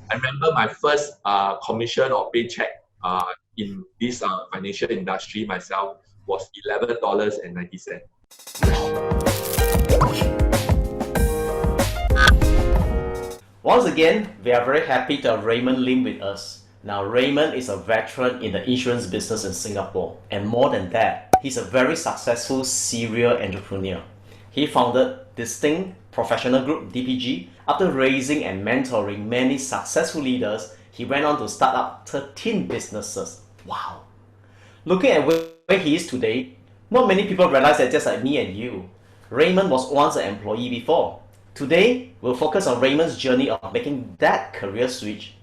I remember my first commission or paycheck in this financial industry myself was $11.90. Once again, we are very happy to have Raymond Lim with us. Now, Raymond is a veteran in the insurance business in Singapore, and more than that, he's a very successful serial entrepreneur. He founded Distinct Professional Group (DPG). After raising and mentoring many successful leaders, he went on to start up 13 businesses. Wow! Looking at where he is today, not many people realize that, just like me and you, Raymond was once an employee before. Today, we'll focus on Raymond's journey of making that career switch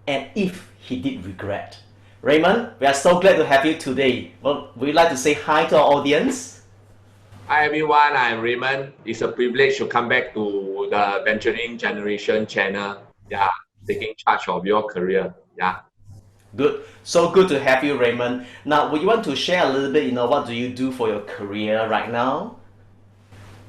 and if he did regret. Raymond, we are so glad to have you today. Well, would you like to say hi to our audience? Hi everyone, I'm Raymond. It's a privilege to come back to the Venturing Generation channel. Yeah, taking charge of your career. Yeah. Good. So good to have you, Raymond. Now, would you want to share a little bit, what do you do for your career right now?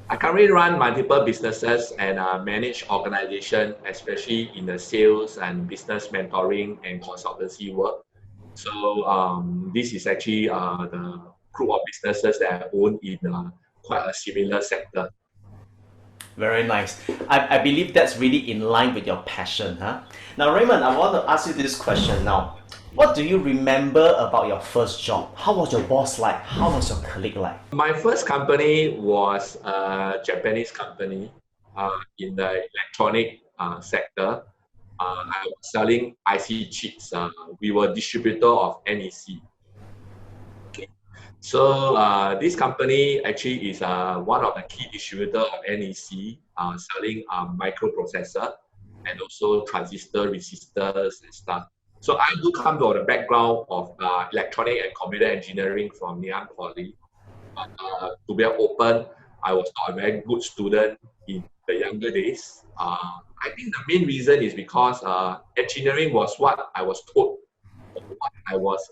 I currently run multiple businesses and manage organizations, especially in the sales and business mentoring and consultancy work. So this is actually the group of businesses that I own in quite a similar sector. Very nice. I believe that's really in line with your passion, huh? Now, Raymond, I want to ask you this question now. What do you remember about your first job? How was your boss like? How was your colleague like? My first company was a Japanese company in the electronic sector. I was selling IC chips. We were distributor of NEC. Okay. So this company actually is one of the key distributor of NEC, selling microprocessor and also transistor resistors and stuff. So I do come from the background of electronic and computer engineering from Ngee Poly. But to be open, I was not a very good student in the younger days. I think the main reason is because engineering was what I was told, what I was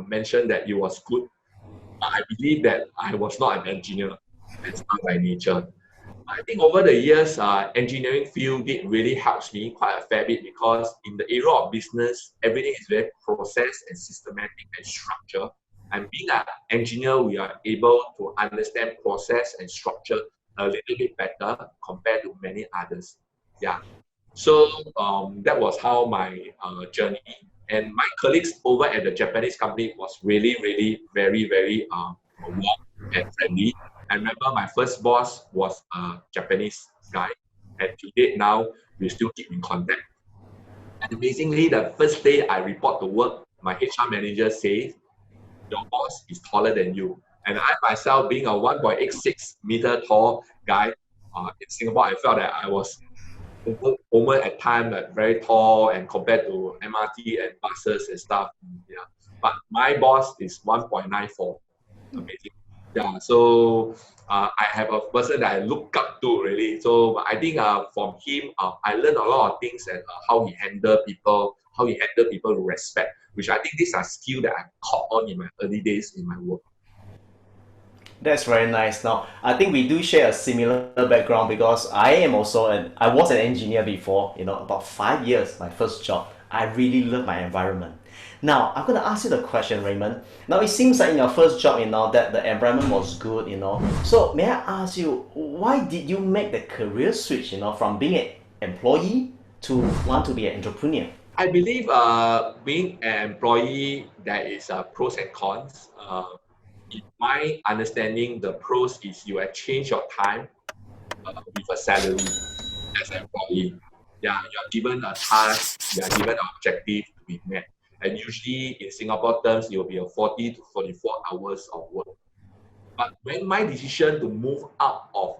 mentioned that it was good. But I believe that I was not an engineer. That's not by nature. I think over the years, engineering field did really helps me quite a fair bit because in the area of business, everything is very process and systematic and structured. And being an engineer, we are able to understand process and structure a little bit better compared to many others. Yeah. So that was how my journey. And my colleagues over at the Japanese company was really, really very warm and friendly. I remember my first boss was a Japanese guy, and to date now we still keep in contact. And amazingly, the first day I report to work, my HR manager says, "Your boss is taller than you." And I myself, being a 1.86 meter tall guy in Singapore, I felt that I was over at time like very tall and compared to MRT and buses and stuff. Yeah, but my boss is 1.94. Amazing. Yeah, so I have a person that I look up to really. So I think from him, I learned a lot of things and how he handle people, with respect, which I think these are skills that I caught on in my early days in my work. That's very nice. Now, I think we do share a similar background because I was an engineer before, about 5 years, my first job. I really love my environment. Now, I'm going to ask you the question, Raymond. Now, it seems like in your first job, that the environment was good, So, may I ask you, why did you make the career switch, from being an employee to want to be an entrepreneur? I believe being an employee, there is pros and cons. In my understanding, the pros is you exchange your time with a salary as an employee. Yeah, you are given a task, you are given an objective to be met. And usually in Singapore terms, it will be a 40 to 44 hours of work. But when my decision to move out of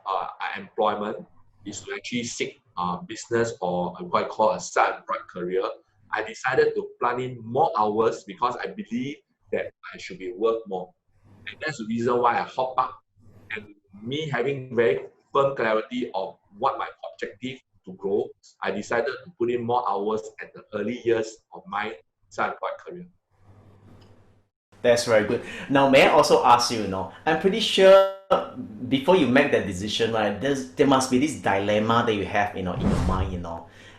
employment is to actually seek business or what I call a self-employed career, I decided to plan in more hours because I believe that I should be worth more. And that's the reason why I hop up. And me having very firm clarity of what my objective to grow, I decided to put in more hours at the early years of my self-employed career. That's very good. Now, may I also ask you, I'm pretty sure before you make that decision, right, there must be this dilemma that you have, in your mind,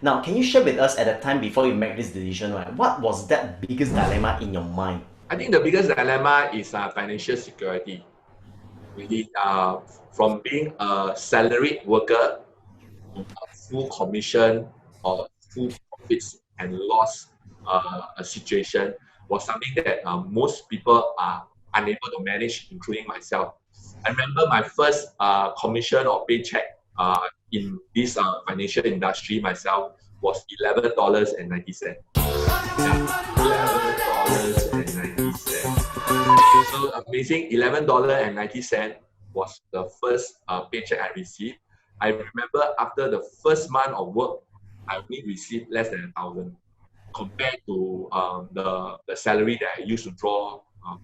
Now, can you share with us at the time before you make this decision, right? What was that biggest dilemma in your mind? I think the biggest dilemma is financial security. Really, from being a salaried worker to a full commission or full profits and loss a situation was something that most people are unable to manage, including myself. I remember my first commission or paycheck in this financial industry myself was $11.90. Yeah, $11.90. So amazing, $11.90 was the first paycheck I received. I remember after the first month of work, I only received less than 1,000 compared to the salary that I used to draw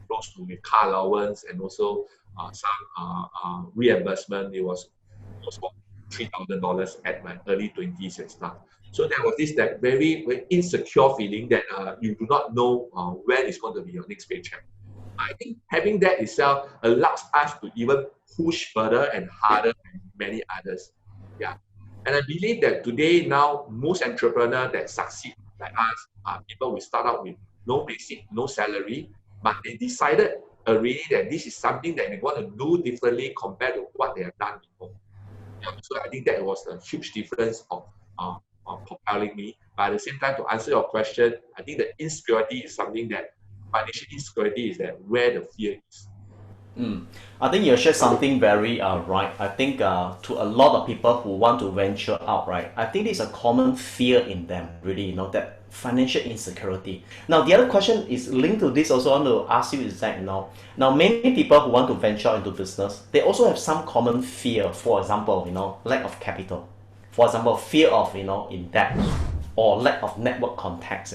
close to with car allowance and also some reimbursement. It was about $3,000 at my early 20s and stuff. So there was this that very, very insecure feeling that you do not know when is going to be your next paycheck. I think having that itself allows us to even push further and harder than many others. Yeah. And I believe that today now most entrepreneurs that succeed like us are people who start out with no basic, no salary, but they decided already that this is something that they want to do differently compared to what they have done before. Yeah, so I think that was a huge difference of propelling me. But at the same time, to answer your question, I think the insecurity is something that financial insecurity is that where the fear is. I think you shared something very right. I think to a lot of people who want to venture out, right, I think there's a common fear in them, really, that financial insecurity. Now, the other question is linked to this also. I want to ask you is that, now many people who want to venture into business, they also have some common fear. For example, lack of capital. For example, fear of, in debt or lack of network contacts.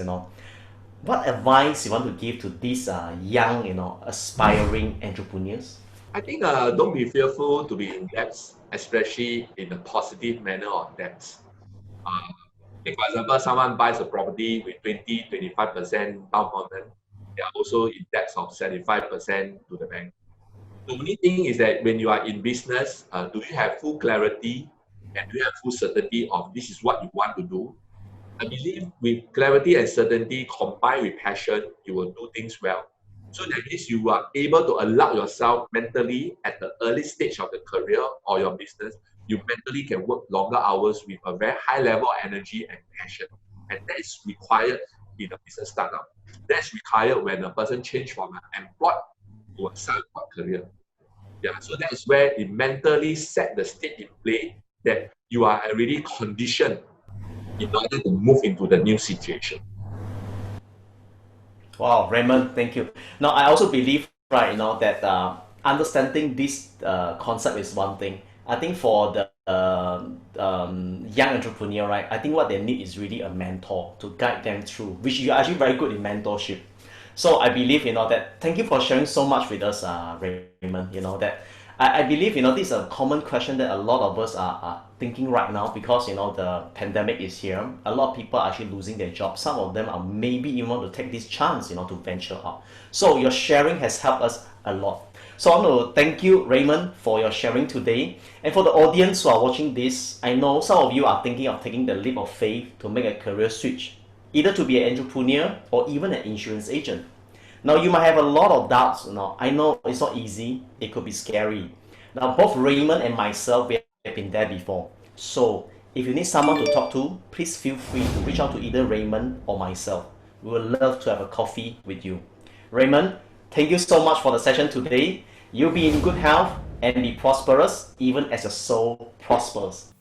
What advice you want to give to these young, aspiring entrepreneurs? I think don't be fearful to be in debts, especially in a positive manner of debts. If, for example, someone buys a property with 20-25% down payment, they are also in debts of 75% to the bank. The only thing is that when you are in business, do you have full clarity and do you have full certainty of this is what you want to do? I believe with clarity and certainty combined with passion, you will do things well. So that means you are able to allow yourself mentally at the early stage of the career or your business, you mentally can work longer hours with a very high level of energy and passion. And that is required in a business startup. That's required when a person change from an employed to a self-employed career. Yeah, so that is where it mentally set the state in play that you are already conditioned in order to move into the new situation. Wow, Raymond, thank you. Now, I also believe, right, that understanding this concept is one thing. I think for the young entrepreneur, right, I think what they need is really a mentor to guide them through, which you are actually very good in mentorship. So I believe, that thank you for sharing so much with us, Raymond, that I believe, this is a common question that a lot of us are thinking right now because, the pandemic is here. A lot of people are actually losing their jobs. Some of them are maybe even want to take this chance, to venture out. So your sharing has helped us a lot. So I want to thank you, Raymond, for your sharing today. And for the audience who are watching this, I know some of you are thinking of taking the leap of faith to make a career switch, either to be an entrepreneur or even an insurance agent. Now, you might have a lot of doubts. I know it's not easy. It could be scary. Now, both Raymond and myself, we have been there before. So, if you need someone to talk to, please feel free to reach out to either Raymond or myself. We would love to have a coffee with you. Raymond, thank you so much for the session today. You be in good health and be prosperous even as your soul prospers.